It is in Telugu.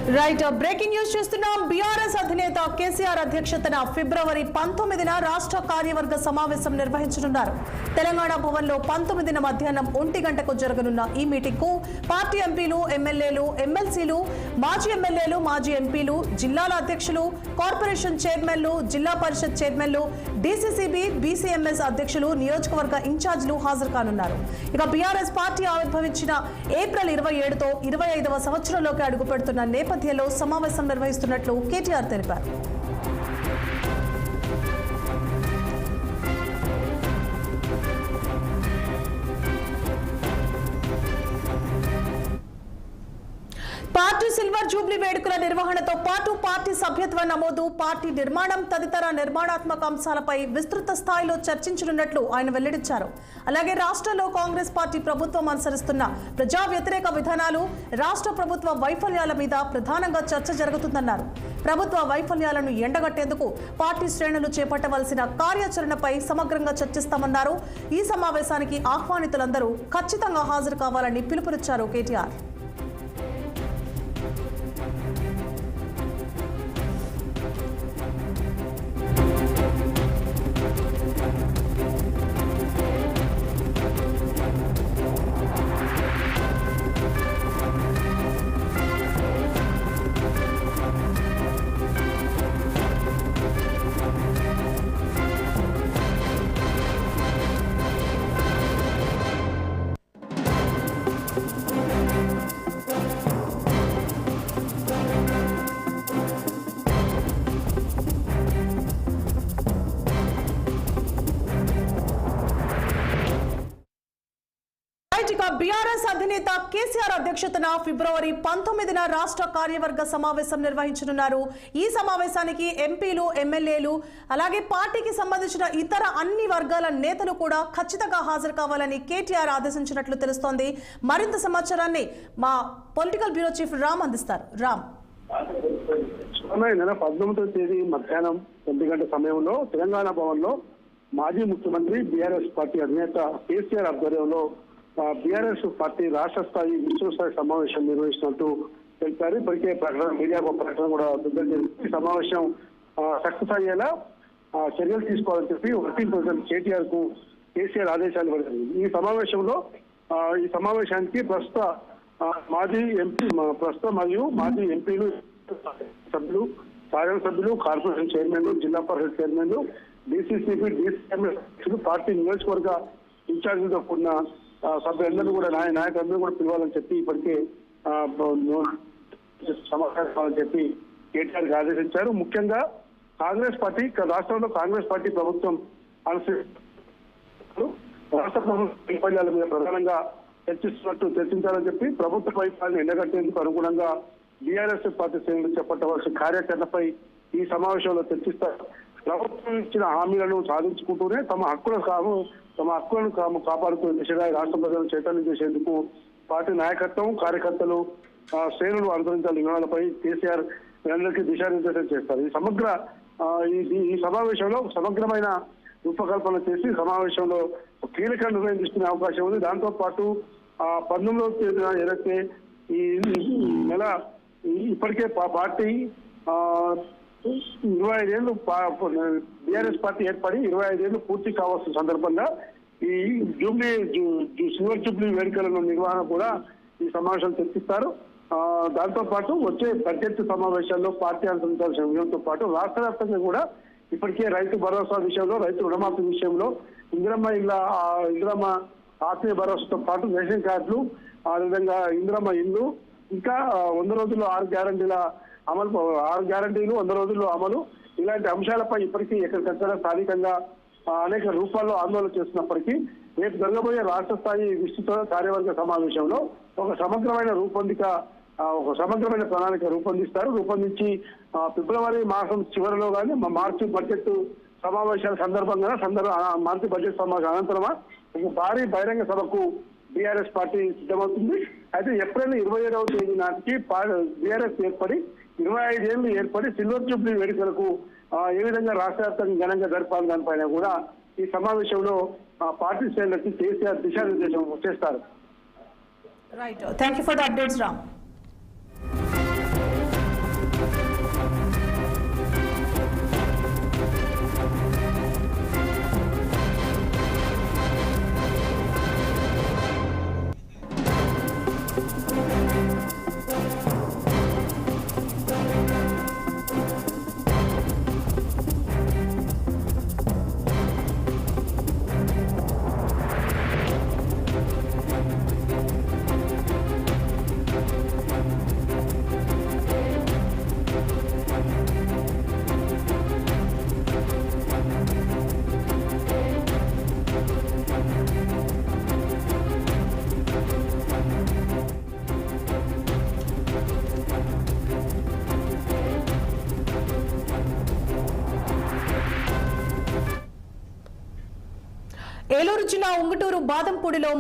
రైట్ బ్రేకింగ్ న్యూస్ చూస్తున్నాం. బీఆర్ఎస్ అధినేత కేసీఆర్ అధ్యక్షతన ఫిబ్రవరి 19న రాష్ట్ర కార్యవర్గ సమావేశం నిర్వహించనున్నారు. తెలంగాణ భవన్లో 19న మధ్యాహ్నం 1 గంటకు జరగనున్న ఈ మీటింగ్ కు పార్టీ ఎంపీలు, ఎమ్మెల్యేలు, ఎమ్మెల్సీలు, మాజీ ఎమ్మెల్యేలు, మాజీ ఎంపీలు, జిల్లాల అధ్యక్షులు, కార్పొరేషన్ చైర్మన్లు, జిల్లా పరిషత్ చైర్మన్లు, డీసీసీబీ, బీసీఎంఎస్ అధ్యక్షులు, నియోజకవర్గ ఇన్ఛార్జీలు హాజరు కానున్నారు. ఇక బీఆర్ఎస్ పార్టీ ఆవిర్భవించిన ఏప్రిల్ 27తో 25వ సంవత్సరంలోకి అడుగు పెడుతున్న నేపథ్యంలో సమావేశం నిర్వహిస్తున్నట్లు కేటీఆర్ తెలిపారు. పార్టీ సిల్వర్ జూబ్లీ వేడుకల నిర్వహణతో పాటు పార్టీ సభ్యత్వ నమోదు, పార్టీ నిర్మాణం తదితర నిర్మాణాత్మక అంశాలపై విస్తృత స్థాయిలో చర్చించనున్నట్లు ఆయన వెల్లడించారు. అలాగే రాష్ట్రంలో కాంగ్రెస్ పార్టీ ప్రభుత్వం అనుసరిస్తున్న ప్రజా వ్యతిరేక విధానాలు, రాష్ట్ర ప్రభుత్వ వైఫల్యాల మీద ప్రధానంగా చర్చ జరుగుతుందన్నారు. ప్రభుత్వ వైఫల్యాలను ఎండగట్టేందుకు పార్టీ శ్రేణులు చేపట్టవలసిన కార్యాచరణపై సమగ్రంగా చర్చిస్తామన్నారు. ఈ సమావేశానికి ఆహ్వానితులందరూ ఖచ్చితంగా హాజరు కావాలని పిలుపునిచ్చారు కేటీఆర్. బీఆర్ఎస్ అధినేత కేసీఆర్ అధ్యక్షతన ఫిబ్రవరి 19న రాష్ట్ర కార్యవర్గ సమావేశం నిర్వహించనున్నారు. ఈ సమావేశానికి ఎంపీలు, ఎమ్మెల్యేలు, అలాగే పార్టీకి సంబంధించిన ఇతర అన్ని వర్గాల నేతలు కూడా ఖచ్చితంగా హాజరు కావాలని కేటీఆర్ ఆదేశించినట్లు తెలుస్తోంది. మరింత సమాచారాన్ని మా పొలిటికల్ బ్యూరో చీఫ్ రామ్ అందిస్తారు. రామ్, నెల 19వ తేదీ మధ్యాహ్నం 1 గంట సమయంలో తెలంగాణ భవన్లో మాజీ ముఖ్యమంత్రి బీఆర్ఎస్ పార్టీ అధినేత కేసీఆర్ ఆధ్వర్యంలో బీఆర్ఎస్ పార్టీ రాష్ట్ర స్థాయి విశ్వస్థాయి సమావేశం నిర్వహిస్తున్నట్టు తెలిపారు. ఇప్పటికే ప్రకటన, మీడియాకు ప్రకటన కూడా విడుదల చేసి ఈ సమావేశం సక్సెస్ అయ్యేలా చర్యలు తీసుకోవాలని చెప్పి వర్కింగ్ ప్రెసిడెంట్ కేటీఆర్ కు కేసీఆర్ ఆదేశాలు ఇవ్వడం. ఈ సమావేశానికి ప్రస్తుత మరియు మాజీ ఎంపీలు, సభ్యులు, శాసనసభ్యులు, కార్పొరేషన్ చైర్మన్లు, జిల్లా పరిషత్ చైర్మన్లు, డీసీసీబీ, డీసీఎంఎస్, పార్టీ నియోజకవర్గ ఇన్ఛార్జీలతో కూడిన సభ్యులందరూ కూడా నాయకులందరూ కూడా పిలవాలని చెప్పి ఇప్పటికే సమావేశాలని చెప్పి కేటీఆర్ ఆదేశించారు. ముఖ్యంగా కాంగ్రెస్ పార్టీ రాష్ట్రంలో కాంగ్రెస్ పార్టీ ప్రభుత్వం రాష్ట్ర ప్రభుత్వ వైఫల్యాల మీద ప్రధానంగా చర్చించాలని చెప్పి ప్రభుత్వ వైఫల్యాన్ని ఎండగట్టేందుకు అనుగుణంగా బీఆర్ఎస్ పార్టీ శ్రేణులు చేపట్టవలసిన కార్యాచరణపై ఈ సమావేశంలో చర్చిస్తారు. ప్రభుత్వం ఇచ్చిన హామీలను సాధించుకుంటూనే తమ హక్కులను కాపాడుకునే దిశగా రాష్ట్ర ప్రజలను చైతన్యం చేసేందుకు పార్టీ నాయకత్వం, కార్యకర్తలు, శ్రేణులు అనుసరించాలి విధానాలపై కేసీఆర్ అందరికీ దిశానిర్దేశం చేస్తారు. ఈ సమావేశంలో సమగ్రమైన రూపకల్పన చేసి సమావేశంలో కీలక నిర్ణయం తీసుకునే అవకాశం ఉంది. దాంతో పాటు 19వ తేదీన ఏదైతే ఈ నెల ఇప్పటికే పార్టీ 25 ఏళ్లు బీఆర్ఎస్ పార్టీ ఏర్పడి 25 ఏళ్లు పూర్తి కావాల్సిన సందర్భంగా ఈ సిల్వర్ జూబ్లీ వేడుకల నిర్వహణ కూడా ఈ సమావేశాలు చర్చిస్తారు. దాంతో పాటు వచ్చే బడ్జెట్ సమావేశాల్లో పార్టీ అనుసరించాల్సిన విషయంతో పాటు రాష్ట్ర వ్యాప్తంగా కూడా ఇప్పటికే రైతు భరోసా విషయంలో, రైతు రుణమాఫీ విషయంలో, ఇందిరమ్మ ఆత్మీయ భరోసాతో పాటు రేషన్ కార్డులు, అదేవిధంగా ఇందిరమ్మ ఇల్లు, ఇంకా 100 రోజుల్లో 6 గ్యారంటీల అమలు, 6 గ్యారంటీలు 100 రోజుల్లో అమలు, ఇలాంటి అంశాలపై ఇప్పటికీ ఎక్కడికక్కడ స్థానికంగా అనేక రూపాల్లో ఆందోళన చేస్తున్నప్పటికీ రేపు జరగబోయే రాష్ట్ర స్థాయి విస్తృత కార్యవర్గ సమావేశంలో ఒక సమగ్రమైన ప్రణాళిక రూపొందించి ఫిబ్రవరి మాసం చివరిలో కానీ మార్చి బడ్జెట్ సమావేశాల సందర్భంగా మార్చి బడ్జెట్ సమావేశం అనంతరమా ఒక భారీ బహిరంగ సభకు బీఆర్ఎస్ పార్టీ సిద్ధమవుతుంది. అయితే ఏప్రిల్ 27వ తేదీ నాటికి బీఆర్ఎస్ ఏర్పడి 25 ఏళ్లు ఏర్పడి సిల్వర్ జూబ్లీ వేడుకలకు ఏ విధంగా రాష్ట్ర వ్యాప్తంగా ఘనంగా జరపాలి దానిపైన కూడా ఈ సమావేశంలో పార్టీ శ్రేణులకి కేసీఆర్ దిశానిర్దేశం చేస్తారు. Right, thank you for the updates Ram. Eluru జిల్లా ఉంగుటూరు బాదంపూడిలో